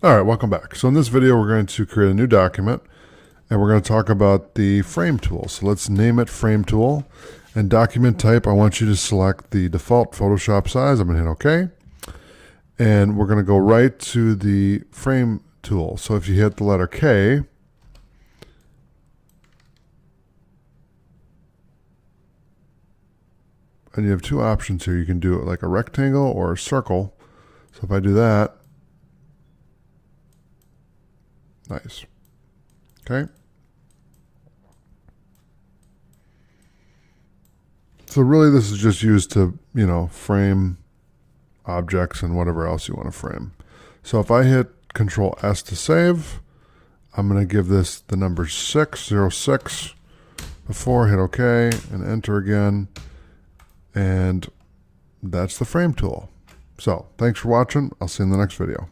All right, welcome back. So in this video, we're going to create a new document and we're going to talk about the frame tool. So let's name it frame tool, and document type, I want you to select the default Photoshop size. I'm going to hit OK. And we're going to go right to the frame tool. So if you hit the letter K, and you have two options here. You can do it like a rectangle or a circle. So if I do that, nice. Okay. So really this is just used to, frame objects and whatever else you want to frame. So if I hit Control S to save, I'm going to give this the number 606 before, hit OK and enter again. And that's the frame tool. So thanks for watching. I'll see you in the next video.